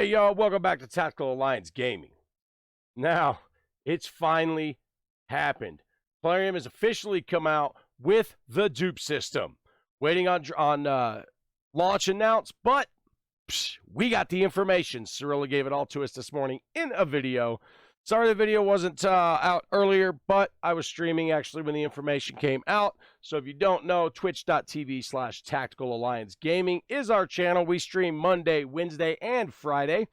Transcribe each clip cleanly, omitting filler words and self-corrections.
Hey, y'all, welcome back to Tactical Alliance Gaming. Now, it's finally happened. Plarium has officially come out with the Dupe system. Waiting on launch announce, but we got the information. Cirilla gave it all to us this morning in a video. Sorry the video wasn't out earlier, but I was streaming actually when the information came out. So if you don't know, twitch.tv/Tactical Alliance Gaming is our channel. We stream Monday, Wednesday, and Friday,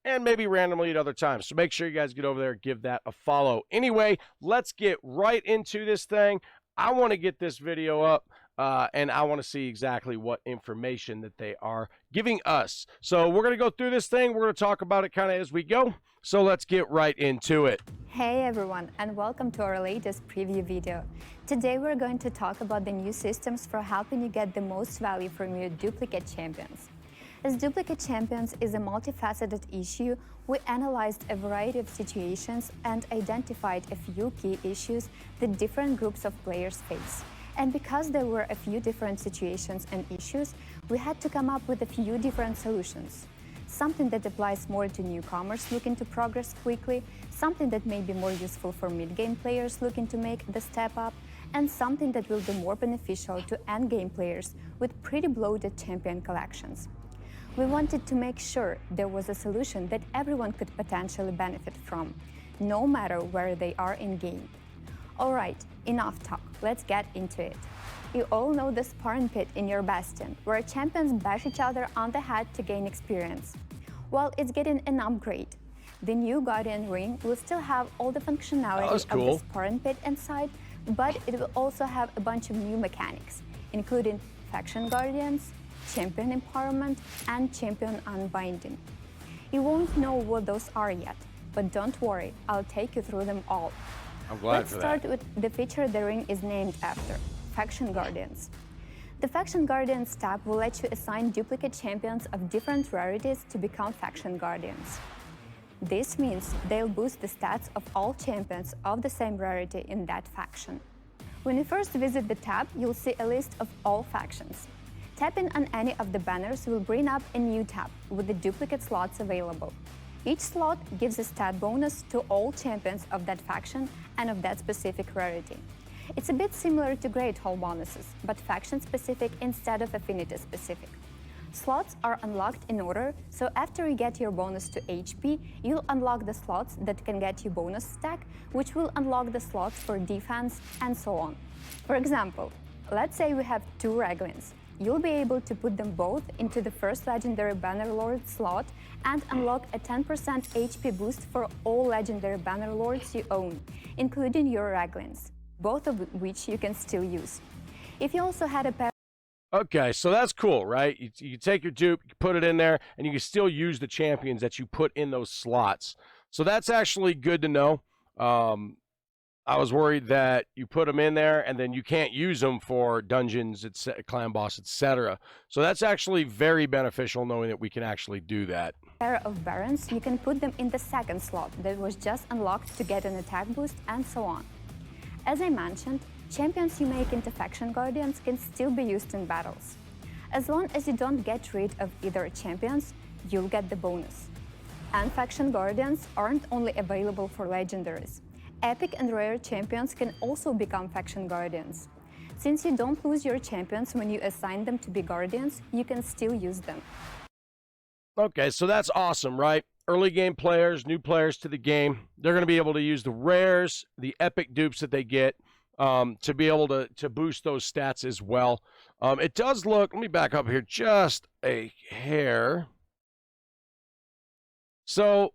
and maybe randomly at other times. So make sure you guys get over there, give that a follow. Anyway, let's get right into this thing. I want to get this video up, and I want to see exactly what information that they are giving us. So we're going to go through this thing. We're going to talk about it kind of as we go. So let's get right into it. Hey everyone, and welcome to our latest preview video. Today we're going to talk about the new systems for helping you get the most value from your duplicate champions. As duplicate champions is a multifaceted issue, we analyzed a variety of situations and identified a few key issues that different groups of players face. And because there were a few different situations and issues, we had to come up with a few different solutions. Something that applies more to newcomers looking to progress quickly, something that may be more useful for mid-game players looking to make the step up, and something that will be more beneficial to end-game players with pretty bloated champion collections. We wanted to make sure there was a solution that everyone could potentially benefit from, no matter where they are in-game. Alright, enough talk, let's get into it. You all know the sparring pit in your Bastion, where champions bash each other on the head to gain experience. Well, it's getting an upgrade. The new Guardian Ring will still have all the functionality of the sparring pit inside, but it will also have a bunch of new mechanics, including faction guardians, champion empowerment, and champion unbinding. You won't know what those are yet, but don't worry, I'll take you through them all. I'm glad for that. Let's start with the feature the ring is named after. Faction Guardians. The Faction Guardians tab will let you assign duplicate champions of different rarities to become Faction Guardians. This means they'll boost the stats of all champions of the same rarity in that faction. When you first visit the tab, you'll see a list of all factions. Tapping on any of the banners will bring up a new tab with the duplicate slots available. Each slot gives a stat bonus to all champions of that faction and of that specific rarity. It's a bit similar to Great Hall bonuses, but faction-specific instead of affinity-specific. Slots are unlocked in order, so after you get your bonus to HP, you'll unlock the slots that can get you bonus stack, which will unlock the slots for defense, and so on. For example, let's say we have 2 Raglins. You'll be able to put them both into the first Legendary Bannerlord slot and unlock a 10% HP boost for all Legendary Bannerlords you own, including your Raglins, both of which you can still use. If you also had a pair... Okay, so that's cool, right? You take your dupe, you put it in there, and you can still use the champions that you put in those slots. So that's actually good to know. I was worried that you put them in there and then you can't use them for dungeons, clan boss, etc. So that's actually very beneficial knowing that we can actually do that. Pair of Barons, you can put them in the second slot that was just unlocked to get an attack boost, and so on. As I mentioned, champions you make into Faction Guardians can still be used in battles. As long as you don't get rid of either champions, you'll get the bonus. And Faction Guardians aren't only available for legendaries. Epic and rare champions can also become Faction Guardians. Since you don't lose your champions when you assign them to be Guardians, you can still use them. Okay, so that's awesome, right? Early game players, new players to the game, they're going to be able to use the rares, the epic dupes that they get, to be able to boost those stats as well. It does look, let me back up here just a hair. So,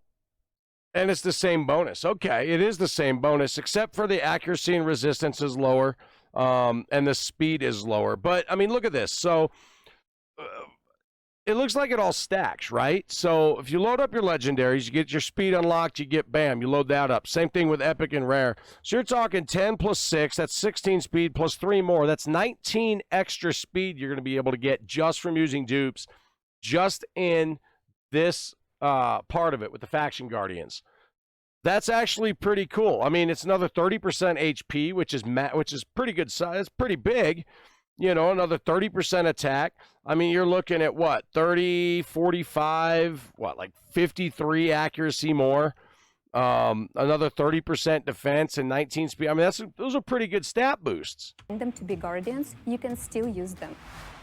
and it's the same bonus. Okay, it is the same bonus, except for the accuracy and resistance is lower, and the speed is lower. But, I mean, look at this. So, it looks like it all stacks, right? So if you load up your legendaries, you get your speed unlocked, you get bam, you load that up. Same thing with epic and rare. So you're talking 10 plus 6, that's 16 speed plus 3 more. That's 19 extra speed you're going to be able to get just from using dupes, just in this part of it with the Faction Guardians. That's actually pretty cool. I mean, it's another 30% HP, which is pretty good size, pretty big. another 30% attack. I mean, you're looking at what, 30, 45, like 53 accuracy more. Another 30% defense and 19 speed. I mean, those are pretty good stat boosts. Them to be guardians, you can still use them.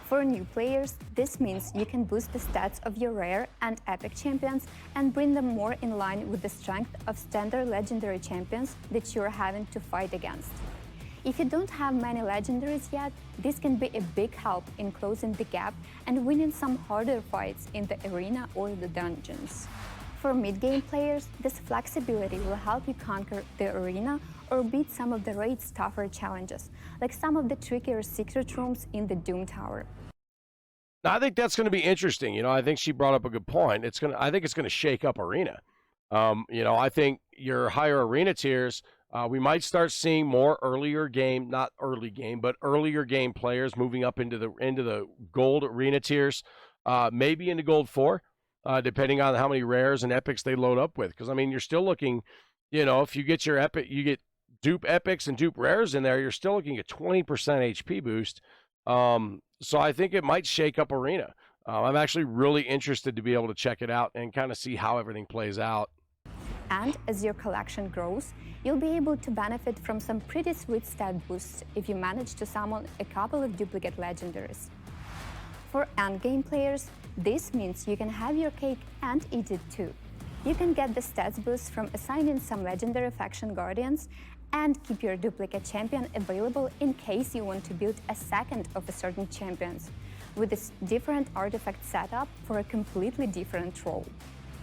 For new players, this means you can boost the stats of your rare and epic champions and bring them more in line with the strength of standard legendary champions that you're having to fight against. If you don't have many legendaries yet, this can be a big help in closing the gap and winning some harder fights in the arena or the dungeons. For mid-game players, this flexibility will help you conquer the arena or beat some of the raid's tougher challenges, like some of the trickier secret rooms in the Doom Tower. Now, I think that's going to be interesting. I think she brought up a good point. I think it's going to shake up arena. I think your higher arena tiers, we might start seeing more earlier game players moving up into the gold arena tiers, maybe into gold 4, depending on how many rares and epics they load up with. Because I mean, you're still looking, if you get your epic, you get dupe epics and dupe rares in there, you're still looking at 20% HP boost. So I think it might shake up arena. I'm actually really interested to be able to check it out and kind of see how everything plays out. And as your collection grows, you'll be able to benefit from some pretty sweet stat boosts if you manage to summon a couple of duplicate legendaries. For endgame players, this means you can have your cake and eat it too. You can get the stats boost from assigning some legendary faction guardians and keep your duplicate champion available in case you want to build a second of a certain champions with a different artifact setup for a completely different role.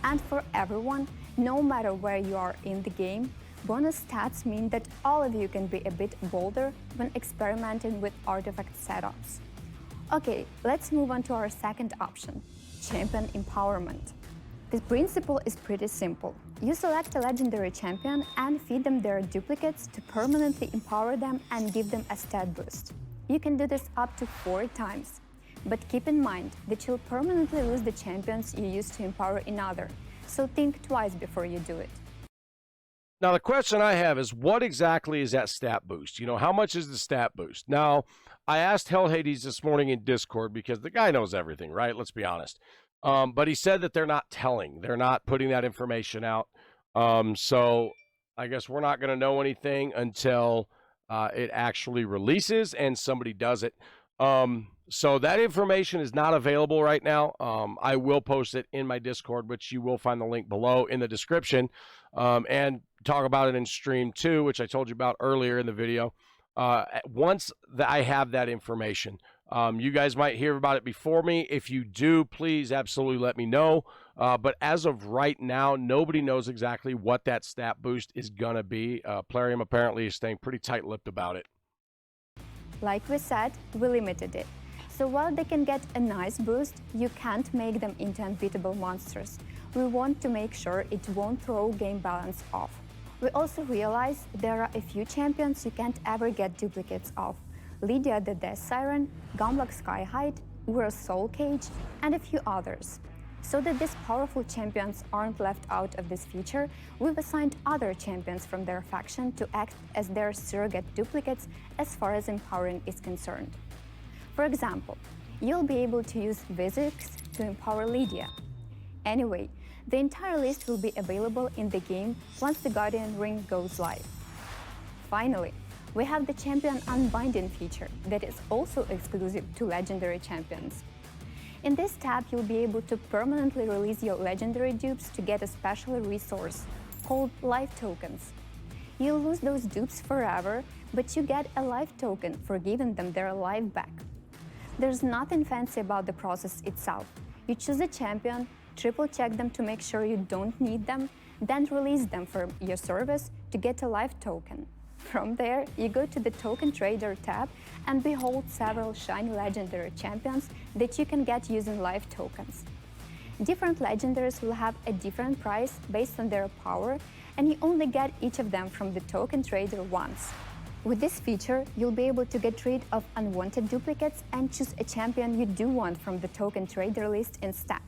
And for everyone, no matter where you are in the game, bonus stats mean that all of you can be a bit bolder when experimenting with artifact setups. Okay, let's move on to our second option, champion empowerment. The principle is pretty simple. You select a legendary champion and feed them their duplicates to permanently empower them and give them a stat boost. You can do this up to 4 times. But keep in mind that you'll permanently lose the champions you used to empower another, so think twice before you do it. Now, the question I have is, what exactly is that stat boost? How much is the stat boost? Now, I asked Hell Hades this morning in Discord because the guy knows everything, right? Let's be honest. But he said that they're not putting that information out. So I guess we're not going to know anything until it actually releases and somebody does it. So that information is not available right now. I will post it in my Discord, which you will find the link below in the description, and talk about it in stream too, which I told you about earlier in the video. Once I have that information, you guys might hear about it before me. If you do, please absolutely let me know. But as of right now, nobody knows exactly what that stat boost is going to be. Plarium apparently is staying pretty tight-lipped about it. Like we said, we limited it. So while they can get a nice boost, you can't make them into unbeatable monsters. We want to make sure it won't throw game balance off. We also realize there are a few champions you can't ever get duplicates of. Lydia the Death Siren, Gumlock Skyhide, Ura's Soul Cage, and a few others. So that these powerful champions aren't left out of this feature, we've assigned other champions from their faction to act as their surrogate duplicates as far as empowering is concerned. For example, you'll be able to use Vizix to empower Lydia. Anyway, the entire list will be available in the game once the Guardian Ring goes live. Finally, we have the Champion Unbinding feature that is also exclusive to legendary champions. In this tab, you'll be able to permanently release your legendary dupes to get a special resource called life tokens. You'll lose those dupes forever, but you get a life token for giving them their life back. There's nothing fancy about the process itself. You choose a champion, triple-check them to make sure you don't need them, then release them from your service to get a life token. From there, you go to the Token Trader tab and behold several shiny legendary champions that you can get using life tokens. Different legendaries will have a different price based on their power, and you only get each of them from the Token Trader once. With this feature, you'll be able to get rid of unwanted duplicates and choose a champion you do want from the Token Trader list instead.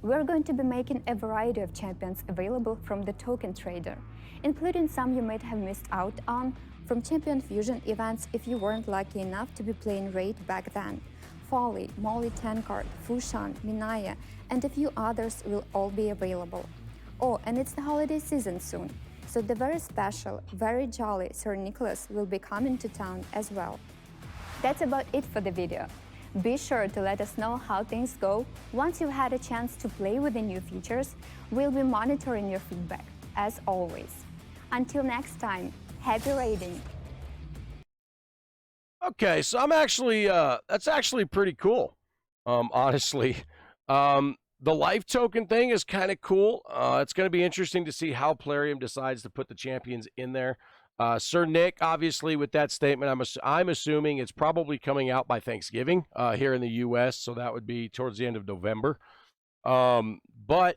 We're going to be making a variety of champions available from the token trader, including some you might have missed out on from Champion Fusion events if you weren't lucky enough to be playing Raid back then. Folly, Molly Tankard, Fushan, Minaya, and a few others will all be available. Oh, and it's the holiday season soon, so the very special, very jolly Sir Nicholas will be coming to town as well. That's about it for the video. Be sure to let us know how things go. Once you've had a chance to play with the new features, we'll be monitoring your feedback, as always. Until next time, happy raiding! Okay, so I'm actually that's actually pretty cool. Honestly, the life token thing is kind of cool. It's going to be interesting to see how Plarium decides to put the champions in there. Sir Nick, obviously, with that statement, I'm assuming it's probably coming out by Thanksgiving here in the U.S., so that would be towards the end of November. But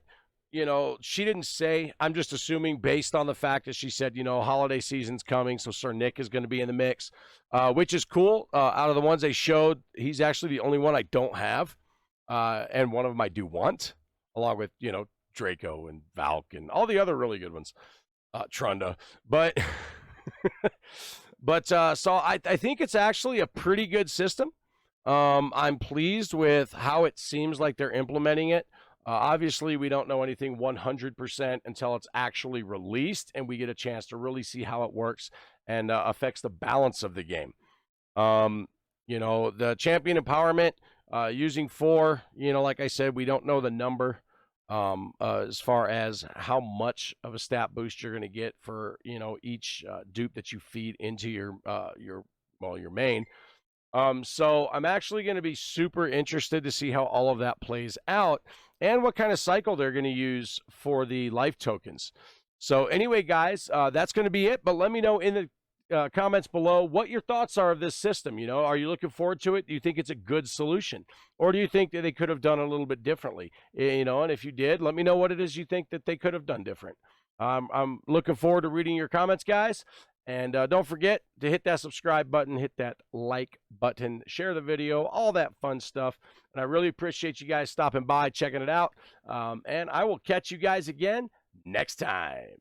you know, she didn't say. I'm just assuming based on the fact that she said, you know, holiday season's coming, so Sir Nick is going to be in the mix, which is cool. Out of the ones they showed, he's actually the only one I don't have, and one of them I do want, along with, you know, Draco and Valk and all the other really good ones, Trunda. But so I think it's actually a pretty good system. I'm pleased with how it seems like they're implementing it. Obviously, we don't know anything 100% until it's actually released and we get a chance to really see how it works and affects the balance of the game. You know, the champion empowerment, using 4, you know, like I said, we don't know the number as far as how much of a stat boost you're going to get for, you know, each dupe that you feed into your main. So I'm actually going to be super interested to see how all of that plays out and what kind of cycle they're going to use for the life tokens. So anyway, guys, that's going to be it. But let me know in the comments below what your thoughts are of this system. You know, are you looking forward to it? Do you think it's a good solution? Or do you think that they could have done a little bit differently? You know, and if you did, let me know what it is you think that they could have done different. I'm looking forward to reading your comments, guys. And don't forget to hit that subscribe button, hit that like button, share the video, all that fun stuff. And I really appreciate you guys stopping by, checking it out. And I will catch you guys again next time.